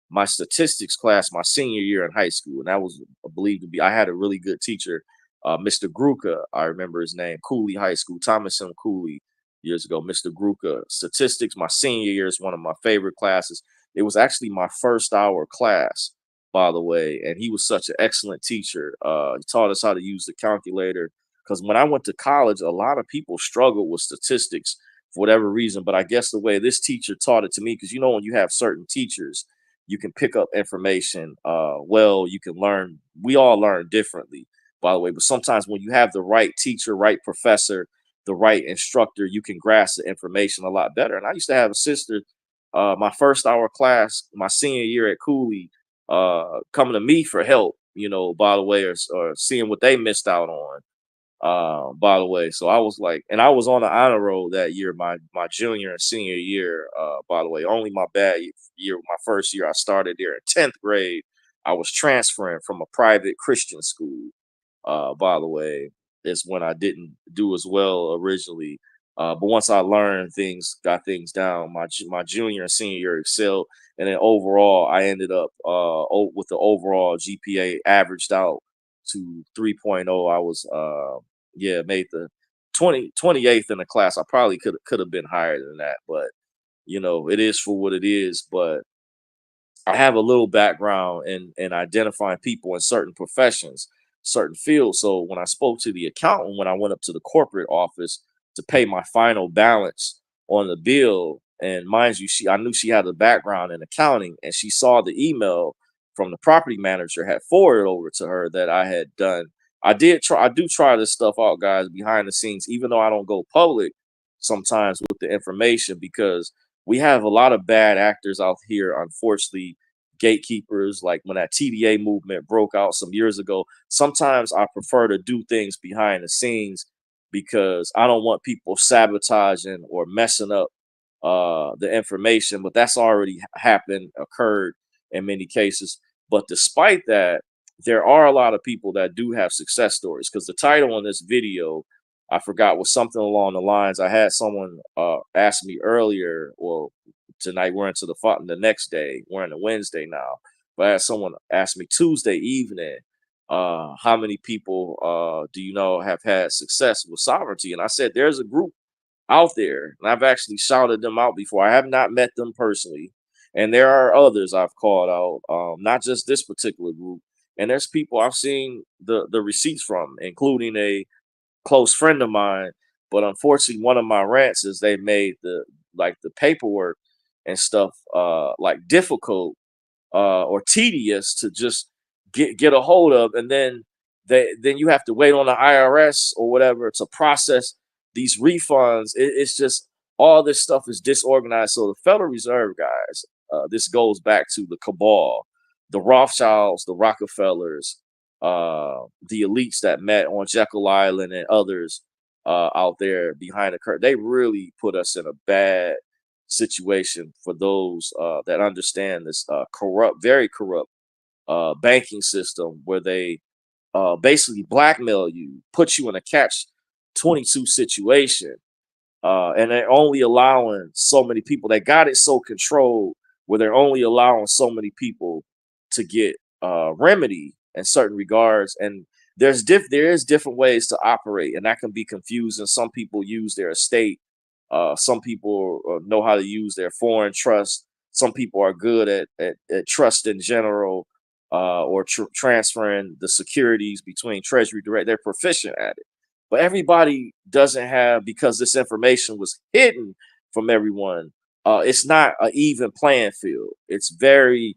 my statistics class my senior year in high school, and that was believed to be. I had a really good teacher, Mr. Gruka. I remember his name, Cooley High School, Thomas M. Cooley, years ago. Mr. Gruka, statistics. My senior year is one of my favorite classes. It was actually my first hour class, by the way, and he was such an excellent teacher. He taught us how to use the calculator because when I went to college, a lot of people struggle with statistics for whatever reason. But I guess the way this teacher taught it to me, because when you have certain teachers, you can pick up information. Well, you can learn. We all learn differently, by the way. But sometimes when you have the right teacher, right professor, the right instructor, you can grasp the information a lot better. And I used to have a sister, my first hour class, my senior year at Cooley, coming to me for help, by the way, or seeing what they missed out on, by the way. So I was like, and I was on the honor roll that year, my junior and senior year, by the way. Only my bad year, my first year, I started there in 10th grade. I was transferring from a private Christian school, by the way, is when I didn't do as well originally. But once I learned things, got things down, my junior and senior year excelled, and then overall I ended up with the overall GPA averaged out to 3.0. I was made the 28th in the class. I probably could have been higher than that, but it is for what it is. But I have a little background in identifying people in certain professions, certain fields. So when I spoke to the accountant, when I went up to the corporate office to pay my final balance on the bill, and mind you, I knew she had a background in accounting, and she saw the email from the property manager had forwarded over to her that I had done. I do try this stuff out, guys, behind the scenes, even though I don't go public sometimes with the information, because we have a lot of bad actors out here, unfortunately, gatekeepers. Like when that TDA movement broke out some years ago, sometimes I prefer to do things behind the scenes because I don't want people sabotaging or messing up the information. But that's already happened, occurred in many cases. But despite that, there are a lot of people that do have success stories, because the title on this video, I forgot, was something along the lines. I had someone ask me earlier, well, tonight we're into the next day, we're in the Wednesday now, but I had someone ask me Tuesday evening, how many people do you know have had success with sovereignty? And I said, there's a group out there, and I've actually shouted them out before. I have not met them personally, and there are others I've called out, not just this particular group. And there's people I've seen the receipts from, including a close friend of mine. But unfortunately, one of my rants is they made the paperwork and stuff like difficult or tedious to just get a hold of, and then you have to wait on the IRS or whatever to process these refunds. It's just all this stuff is disorganized. So the Federal Reserve, guys, this goes back to the cabal, the Rothschilds, the Rockefellers, the elites that met on Jekyll Island, and others out there behind the curtain. They really put us in a bad situation for those that understand this corrupt, very corrupt banking system, where they basically blackmail you, put you in a catch 22 situation, and they're only allowing so many people. They got it so controlled where they're only allowing so many people to get remedy in certain regards. And there is different ways to operate, and that can be confusing. Some people use their estate. Some people know how to use their foreign trust. Some people are good at trust in general, or transferring the securities between Treasury Direct. They're proficient at it. but everybody doesn't have, because this information was hidden from everyone. It's not an even playing field. It's very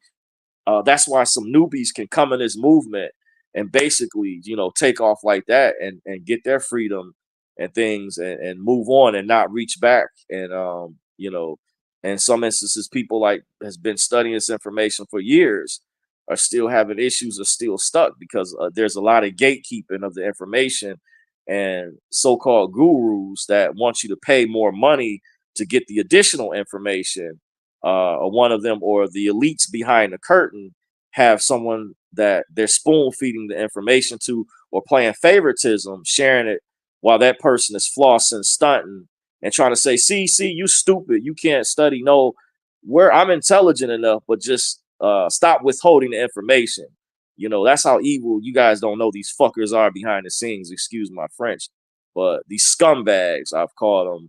that's why some newbies can come in this movement and basically, take off like that and get their freedom and things and move on and not reach back. And in some instances, people like has been studying this information for years are still having issues, are still stuck because there's a lot of gatekeeping of the information and so-called gurus that want you to pay more money to get the additional information. Or one of them, or the elites behind the curtain, have someone that they're spoon feeding the information to, or playing favoritism, sharing it while that person is flossing, stunting, and trying to say, see, you stupid, you can't study. No, where I'm intelligent enough, but just stop withholding the information. That's how evil you guys don't know these fuckers are behind the scenes. Excuse my French, but these scumbags, I've called them,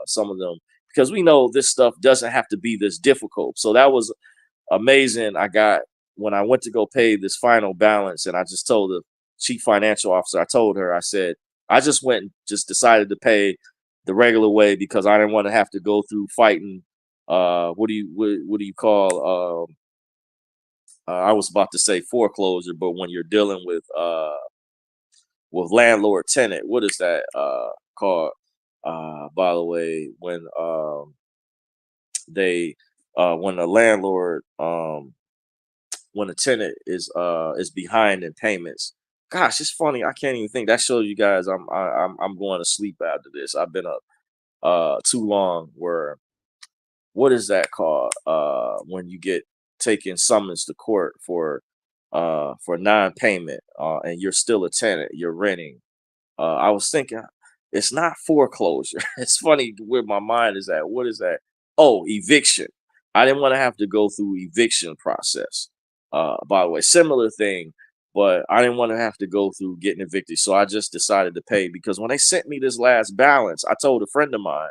some of them, because we know this stuff doesn't have to be this difficult. So that was amazing. I got, when I went to go pay this final balance, and I just told the chief financial officer, I told her, I said, I just went and just decided to pay the regular way because I didn't want to have to go through fighting. What do you call? I was about to say foreclosure, but when you're dealing with landlord tenant, what is that called? By the way, they when the landlord when the tenant is behind in payments. Gosh, it's funny. I can't even think. That shows you guys I'm going to sleep after this. I've been up too long. Where, what is that called? When you get taken summons to court for non-payment, and you're still a tenant, you're renting. I was thinking it's not foreclosure. It's funny where my mind is at. What is that? Oh, eviction. I didn't want to have to go through eviction process. By the way, similar thing, but I didn't want to have to go through getting evicted. So I just decided to pay, because when they sent me this last balance, I told a friend of mine,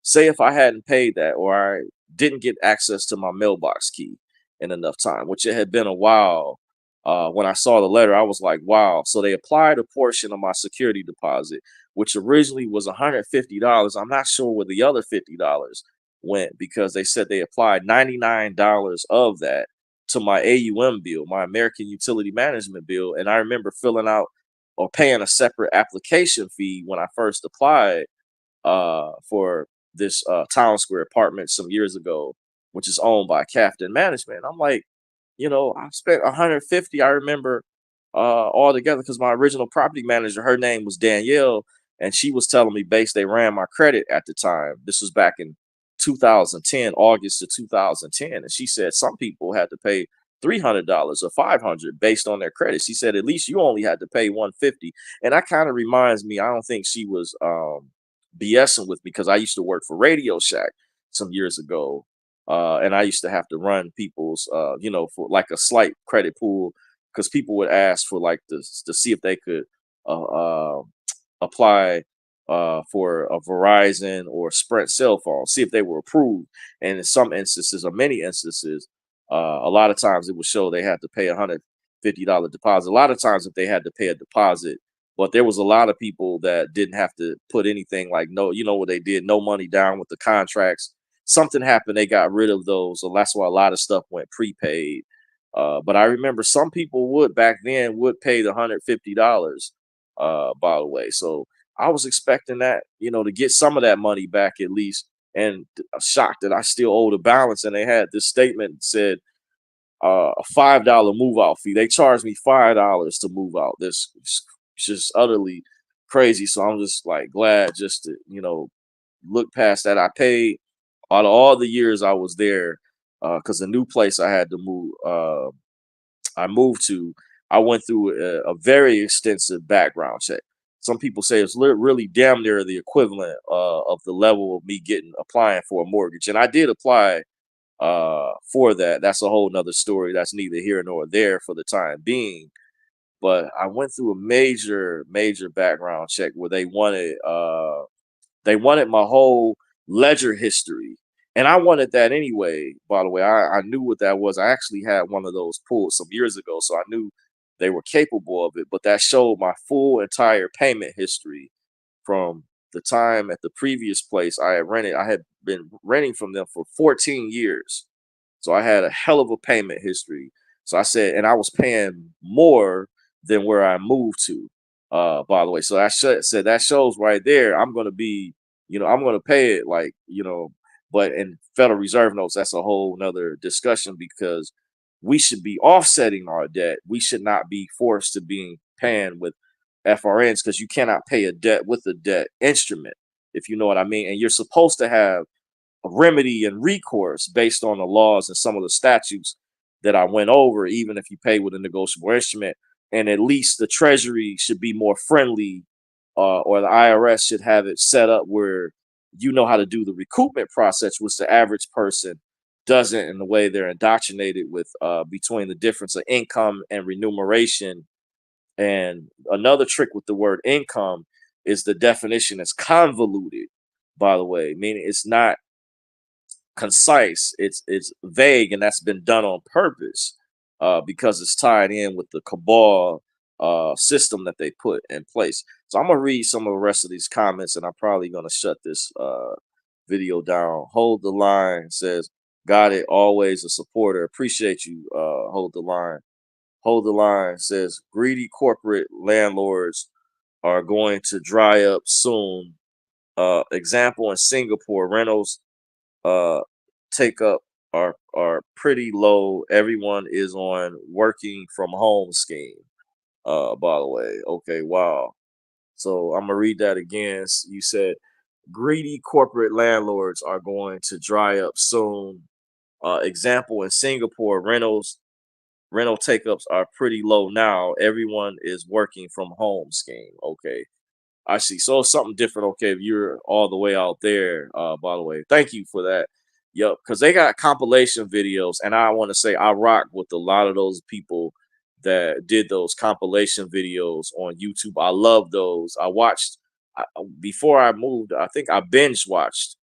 say if I hadn't paid that, or I didn't get access to my mailbox key in enough time, which it had been a while, when I saw the letter, I was like, wow. So they applied a portion of my security deposit, which originally was $150. I'm not sure where the other $50 went, because they said they applied $99 of that to my AUM bill, my American Utility Management bill. And I remember filling out or paying a separate application fee when I first applied for this Town Square apartment some years ago, which is owned by Captain Management. I'm like, I spent 150. I remember all together, because my original property manager, her name was Danielle, and she was telling me, base, they ran my credit at the time. This was back in 2010, August of 2010, and she said some people had to pay $300 or 500 based on their credit. She said at least you only had to pay 150, and that kind of reminds me. I don't think she was BSing with me, because I used to work for Radio Shack some years ago, and I used to have to run people's, for like a slight credit pool, because people would ask for like to see if they could uh, uh, apply for a Verizon or Sprint cell phone, see if they were approved. And in some instances, or many instances, a lot of times it would show they had to pay $150 deposit. A lot of times, if they had to pay a deposit, but there was a lot of people that didn't have to put anything, like, no, you know what they did, no money down with the contracts. Something happened, they got rid of those, so that's why a lot of stuff went prepaid. But I remember some people would back then would pay the $150, by the way. So I was expecting that, to get some of that money back at least. And shocked that I still owe the balance. And they had this statement that said a $5 move out fee. They charged me $5 to move out. This is just utterly crazy. So I'm just like glad just to, look past that. I paid out of all the years I was there, because the new place I had to move, I moved to, I went through a very extensive background check. Some people say it's really damn near the equivalent of the level of me getting applying for a mortgage, and I did apply for that. That's a whole nother story. That's neither here nor there for the time being. But I went through a major background check where they wanted my whole ledger history. And I wanted that anyway, by the way. I knew what that was. I actually had one of those pulled some years ago, so I knew they were capable of it. But that showed my full entire payment history. from the time at the previous place I had rented. I had been renting from them for 14 years. So I had a hell of a payment history. So I said, and I was paying more than where I moved to, by the way. So I said that shows right there. I'm going to be, I'm going to pay it like, but in Federal Reserve notes, that's a whole nother discussion because we should be offsetting our debt. We should not be forced to being paying with FRNs because you cannot pay a debt with a debt instrument, if you know what I mean. And you're supposed to have a remedy and recourse based on the laws and some of the statutes that I went over, even if you pay with a negotiable instrument. And at least the Treasury should be more friendly, or the IRS should have it set up where you know how to do the recoupment process, which the average person doesn't, in the way they're indoctrinated with between the difference of income and remuneration. And another trick with the word income is the definition is convoluted, by the way, meaning it's not concise. It's vague, and that's been done on purpose because it's tied in with the cabal system that they put in place. So I'm gonna read some of the rest of these comments, and I'm probably gonna shut this video down. Hold the line says, "Got it. Always a supporter. Appreciate you. Hold the line. Hold the line says, greedy corporate landlords are going to dry up soon. Example in Singapore, rentals uh take up are pretty low. Everyone is on working from home scheme. By the way, okay, wow. So I'm gonna read that again. You said greedy corporate landlords are going to dry up soon. Example in Singapore, rental take ups are pretty low now. Everyone is working from home scheme. Okay, I see. So it's something different. Okay, if you're all the way out there, by the way, thank you for that. Yep, because they got compilation videos, and I want to say I rock with a lot of those people that did those compilation videos on YouTube. I love those. I watched before I moved. I think I binge watched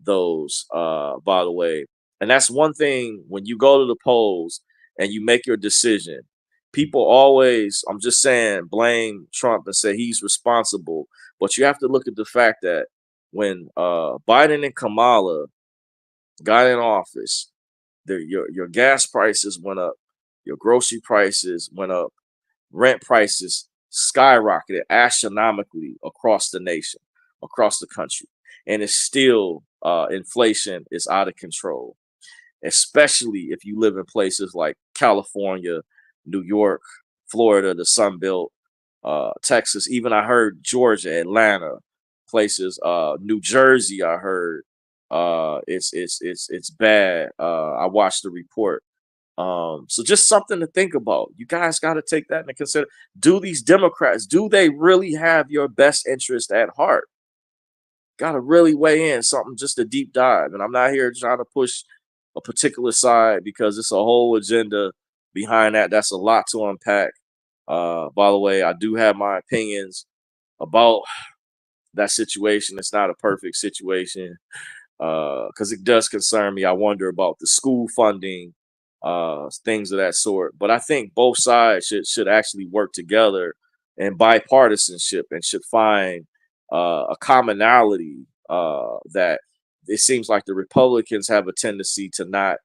those. By the way, and that's one thing when you go to the polls and you make your decision. People always, I'm just saying, blame Trump and say he's responsible. But you have to look at the fact that when Biden and Kamala got in office, your gas prices went up, your grocery prices went up, rent prices skyrocketed astronomically across the nation, across the country, and it's still inflation is out of control, especially if you live in places like California, New York, Florida, the Sun Belt, Texas. Even I heard Georgia, Atlanta, places, New Jersey. I heard it's bad. I watched the report. So just something to think about. You guys got to take that into consider. Do these Democrats, do they really have your best interest at heart? Got to really weigh in something, just a deep dive. And I'm not here trying to push a particular side because it's a whole agenda behind that. That's a lot to unpack. By the way, I do have my opinions about that situation. It's not a perfect situation because it does concern me. I wonder about the school funding, things of that sort. But I think both sides should actually work together in bipartisanship and should find a commonality that it seems like the Republicans have a tendency to not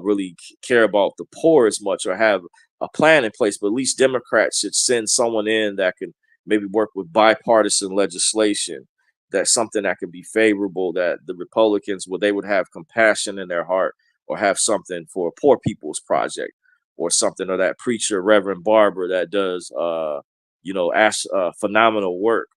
really care about the poor as much or have a plan in place. But at least Democrats should send someone in that can maybe work with bipartisan legislation. That's something that can be favorable. That the Republicans, well, they would have compassion in their heart or have something for a poor people's project or something, or that preacher Reverend Barber that does phenomenal work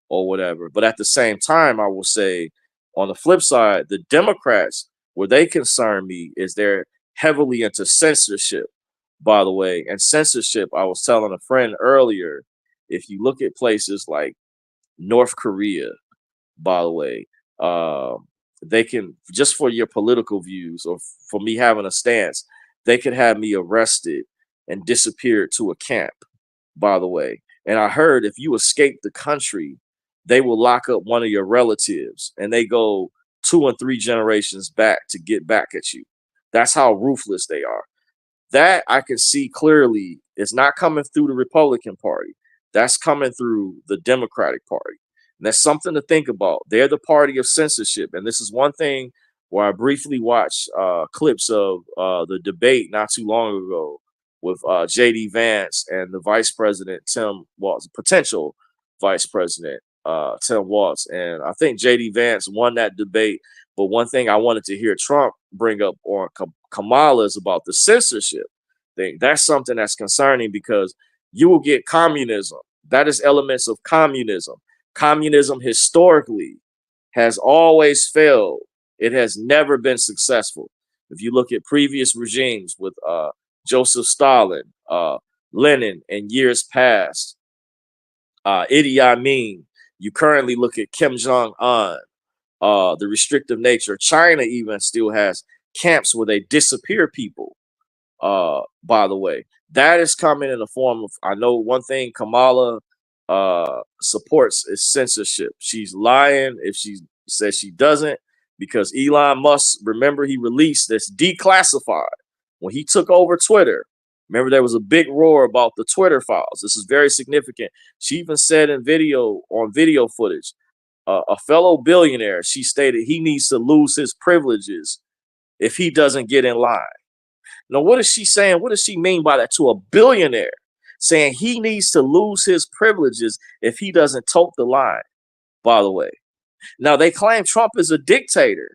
or whatever. But at the same time, I will say on the flip side, the Democrats, where they concern me is they're heavily into censorship, by the way. And censorship, I was telling a friend earlier, if you look at places like North Korea, by the way, they can, just for your political views or for me having a stance, they could have me arrested and disappeared to a camp, by the way. And I heard if you escape the country, they will lock up one of your relatives and they go 2 and 3 generations back to get back at you. That's how ruthless they are. That I can see clearly is not coming through the Republican Party. That's coming through the Democratic Party. And that's something to think about. They're the party of censorship. And this is one thing where I briefly watched clips of the debate not too long ago with J.D. Vance and the Vice President Tim Walz, potential Vice President Tim Walz. And I think J.D. Vance won that debate. But one thing I wanted to hear Trump bring up on Kamala is about the censorship thing. That's something that's concerning because you will get communism. That is elements of communism. Communism historically has always failed. It has never been successful. If you look at previous regimes with Joseph Stalin, Lenin, in years past, Idi Amin, you currently look at Kim Jong Un, the restrictive nature. China even still has camps where they disappear people. By the way, that is coming in the form of, I know one thing Kamala supports is censorship. She's lying if she says she doesn't, because Elon Musk, remember, he released this declassified when he took over Twitter. Remember, there was a big roar about the Twitter files. This is very significant. She even said in video, on video footage, a fellow billionaire, she stated he needs to lose his privileges if he doesn't get in line. Now, what is she saying? What does she mean by that to a billionaire? Saying he needs to lose his privileges if he doesn't tote the line, by the way. Now, they claim Trump is a dictator,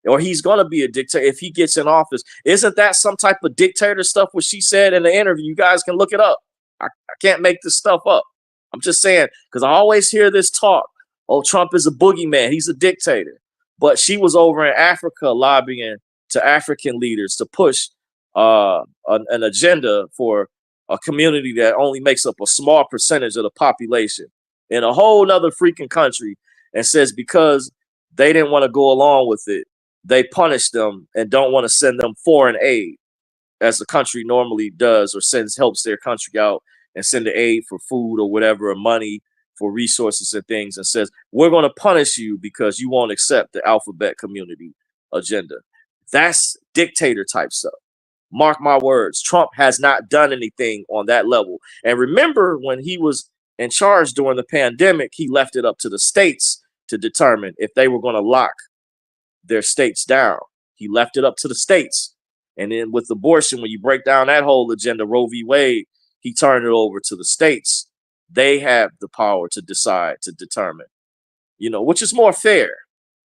or he's going to be a dictator if he gets in office. Isn't that some type of dictator stuff, what she said in the interview? You guys can look it up. I can't make this stuff up. I'm just saying, because I always hear this talk. Oh, Trump is a boogeyman. He's a dictator. But she was over in Africa lobbying to African leaders to push an agenda for a community that only makes up a small percentage of the population in a whole nother freaking country, and says because they didn't want to go along with it, they punish them and don't want to send them foreign aid as the country normally does, or helps their country out and send the aid for food or whatever, or money for resources and things, and says, we're going to punish you because you won't accept the alphabet community agenda. That's dictator type stuff. Mark my words, Trump has not done anything on that level. And remember, when he was in charge during the pandemic, he left it up to the states to determine if they were going to lock their states down. He left it up to the states. And then with abortion, when you break down that whole agenda, Roe v. Wade, he turned it over to the states. They have the power to decide, to determine, which is more fair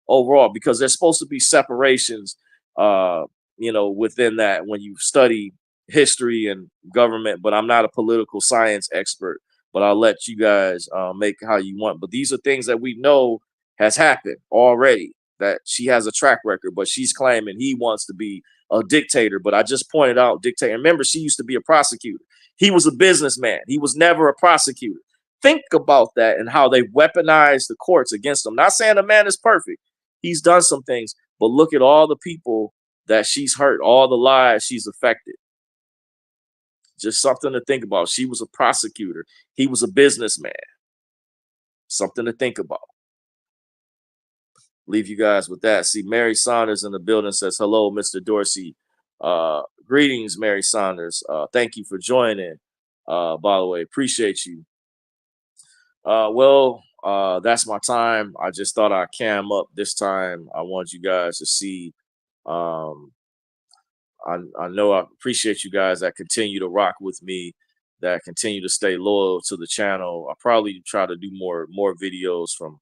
overall, because there's supposed to be separations, within that when you study history and government. But I'm not a political science expert, but I'll let you guys make how you want. But these are things that we know has happened already, that she has a track record, but she's claiming he wants to be a dictator. But I just pointed out dictator. Remember, she used to be a prosecutor. He was a businessman. He was never a prosecutor. Think about that and how they weaponize the courts against him. Not saying the man is perfect. He's done some things, but look at all the people that she's hurt, all the lives she's affected. Just something to think about. She was a prosecutor. He was a businessman. Something to think about. Leave you guys with that. See, Mary Saunders in the building says, hello, Mr. Dorsey. Greetings, Mary Saunders. Thank you for joining. By the way, appreciate you. That's my time. I just thought I'd cam up this time. I want you guys to see. I know I appreciate you guys that continue to rock with me, that continue to stay loyal to the channel. I probably try to do more videos from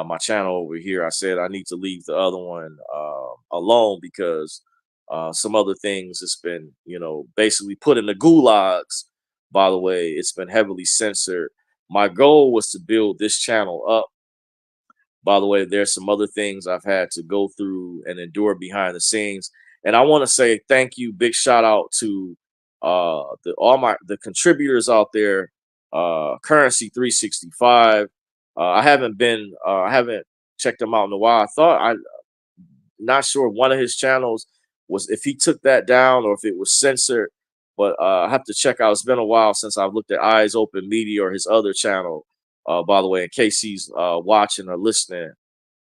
my channel over here. I said I need to leave the other one alone because some other things it's been, basically put in the gulags. By the way, it's been heavily censored. My goal was to build this channel up. By the way, there's some other things I've had to go through and endure behind the scenes. And I want to say thank you, big shout out to all the contributors out there. Currency 365. I haven't checked them out in a while. Not sure one of his channels was, if he took that down or if it was censored, but I have to check out. It's been a while since I've looked at Eyes Open Media or his other channel. By the way, in case he's watching or listening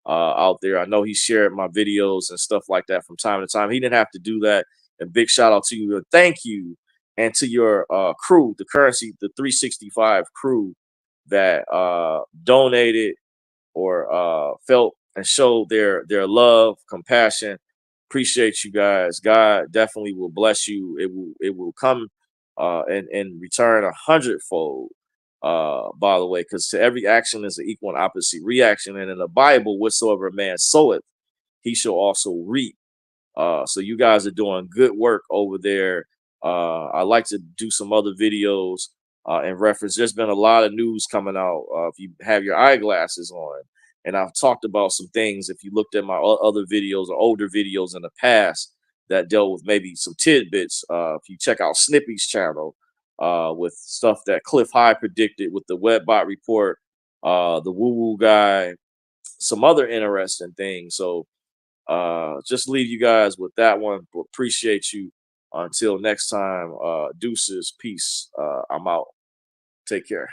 out there, I know he shared my videos and stuff like that from time to time. He didn't have to do that. And big shout out to you and thank you, and to your crew, the 365 crew that donated or felt and showed their love, compassion. Appreciate you guys. God definitely will bless you. It will come and return 100-fold. By the way, because to every action is an equal and opposite reaction, and in the Bible, whatsoever a man soweth, he shall also reap. So you guys are doing good work over there. I like to do some other videos in reference. There's been a lot of news coming out. If you have your eyeglasses on, and I've talked about some things. If you looked at my other videos or older videos in the past that dealt with maybe some tidbits, if you check out Snippy's channel with stuff that Cliff High predicted with the Webbot report, the Woo Woo guy, some other interesting things. So just leave you guys with that one. Appreciate you. Until next time, deuces, peace. I'm out. Take care.